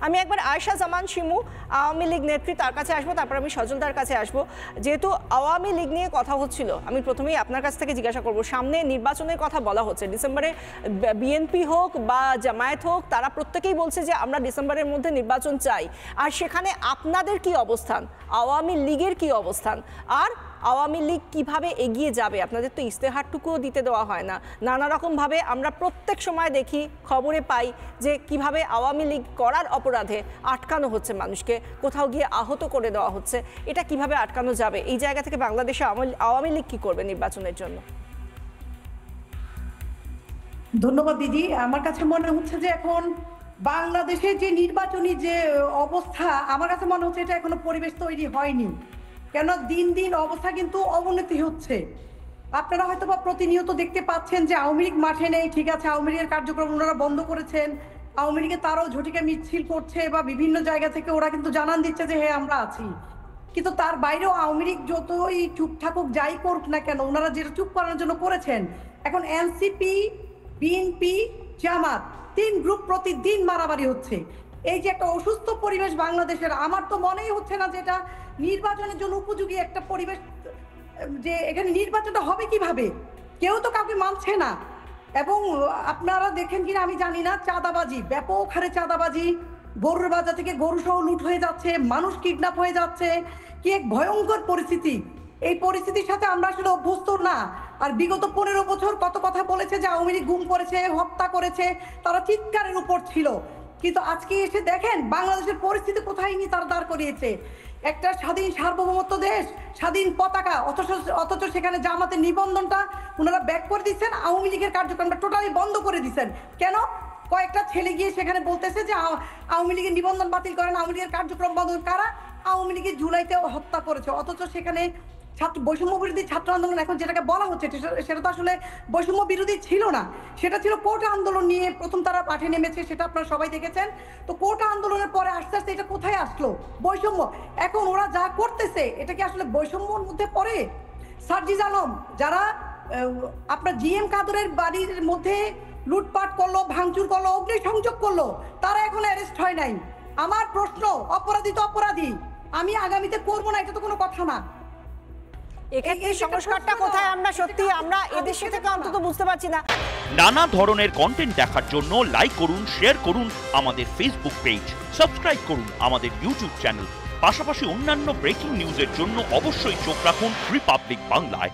আমি একবার আয়েশা জামান শিমু আওয়ামী লীগ নেত্রী তার কাছে আসবো, তারপর আমি সজলদার কাছে আসবো। যেহেতু আওয়ামী লীগ নিয়ে কথা হচ্ছিল, আমি প্রথমেই আপনার কাছ থেকে জিজ্ঞাসা করব, সামনে নির্বাচনের কথা বলা হচ্ছে, ডিসেম্বরে বিএনপি হোক বা জামায়াত হোক তারা প্রত্যেকেই বলছে যে আমরা ডিসেম্বরের মধ্যে নির্বাচন চাই। আর সেখানে আপনাদের কি অবস্থান, আওয়ামী লীগের কি অবস্থান, আর আওয়ামী লীগ কিভাবে এগিয়ে যাবে? আপনাদের তো ইস্তেহারটুকুও দিতে দেওয়া হয় না, নানা রকমভাবে আমরা প্রত্যেক সময় দেখি, খবরে পাই যে কিভাবে আওয়ামী লীগ করার অপরাধে আটকানো হচ্ছে মানুষকে, কোথাও গিয়ে আহত করে দেওয়া হচ্ছে। এটা কিভাবে আটকানো যাবে? এই জায়গা থেকে বাংলাদেশে আওয়ামী লীগ কি করবে নির্বাচনের জন্য? ধন্যবাদ দিদি। আমার কাছে মনে হচ্ছে যে এখন বাংলাদেশের যে নির্বাচনী যে অবস্থা, আমার কাছে মনে হচ্ছে এটা এখনো পরিবেশ তৈরি হয়নি। কেন দিন দিন অবস্থা কিন্তু অবনতি হচ্ছে। আপনারা হয়তো বা প্রতিনিয়ত দেখতে পাচ্ছেন যে আওয়ামী লীগ মাঠে নেই, ঠিক আছে, আওয়ামী লীগের কার্যক্রম ওনারা বন্ধ করেছেন, আওয়ামী লীগের তারাও ঝটিকা মিছিল করছে বা বিভিন্ন জায়গা থেকে ওরা কিন্তু জানান দিচ্ছে যে হ্যাঁ আমরা আছি। কিন্তু তার বাইরেও আওয়ামী লীগ যতই চুপ থাকুক, যাই করুক না কেন, ওনারা যেটা চুপ করানোর জন্য করেছেন, এখন এনসিপি, বিএনপি, জামাত, 3 গ্রুপ প্রতিদিন মারামারি হচ্ছে। এই যে একটা অসুস্থ পরিবেশ বাংলাদেশের, আমার তো মনেই হচ্ছে না যে এটা নির্বাচনের জন্য উপযোগী একটা পরিবেশ, যে এখানে নির্বাচনটা হবে কিভাবে, কেউ তো কাউকে মানছে না। এবং আপনারা দেখেন কিনা আমি জানি না, চাঁদাবাজি, ব্যাপক হারে চাঁদাবাজি, গরুর বাজার থেকে গরু সহ লুট হয়ে যাচ্ছে, মানুষ কিডন্যাপ হয়ে যাচ্ছে, কি এক ভয়ঙ্কর পরিস্থিতি। এই পরিস্থিতির সাথে আমরা আসলে অভ্যস্ত না। আর বিগত 15 বছর কত কথা বলেছে যে আওয়ামী লীগ গুম করেছে, হত্যা করেছে, তারা চিৎকারের উপর ছিল। কিন্তু আজকে এসে দেখেন বাংলাদেশের পরিস্থিতি কোথায় নিয়ে তারা দাঁড় করিয়েছে। একটা স্বাধীন সার্বভৌমত্ব দেশ, স্বাধীন পতাকা, অথচ সেখানে জামাতের নিবন্ধনটা ওনারা ব্যাক করে দিচ্ছেন, আওয়ামী লীগের কার্যক্রমটা টোটালি বন্ধ করে দিচ্ছেন। কেন? কয়েকটা ছেলে গিয়ে সেখানে বলতেছে যে আওয়ামী লীগের নিবন্ধন বাতিল করেন, আওয়ামী লীগের কার্যক্রম বন্ধ। কারা? আওয়ামী লীগের জুলাইতে হত্যা করেছে, অথচ সেখানে বৈষম্য বিরোধী ছাত্র আন্দোলন এখন যেটাকে বলা হচ্ছে সেটা তো আসলে বৈষম্য বিরোধী ছিল না, সেটা ছিল কোটা আন্দোলন নিয়ে প্রথম তারা মাঠে নেমেছে, সেটা আপনারা সবাই দেখেছেন। তো কোটা আন্দোলনের পরে আস্তে আস্তে এটা কোথায় আসলো? বৈষম্য। এখন ওরা যা করতেছে এটা কি আসলে বৈষম্যর মধ্যে পড়ে? সার্জিস আলম, যারা আপনার জিএম কাদরের বাড়ির মধ্যে লুটপাট করলো, ভাঙচুর করলো, অগ্নিসংযোগ করলো, তারা এখন অ্যারেস্ট হয় নাই। আমার প্রশ্ন, অপরাধী তো অপরাধী, আমি আগামীতে করবো না, এটা তো কোনো কথা না। এক্ষেত্রে সংস্কারটা কোথায় আমরা সত্যি আমরা এদেশে থেকে অন্তত বুঝতে পারছি না। নানা ধরনের কন্টেন্ট দেখার জন্য লাইক করুন, শেয়ার করুন আমাদের ফেসবুক পেজ, সাবস্ক্রাইব করুন আমাদের ইউটিউব চ্যানেল। পাশাপাশি অন্যান্য ব্রেকিং নিউজের জন্য অবশ্যই চোখ রাখুন রিপাবলিক বাংলায়।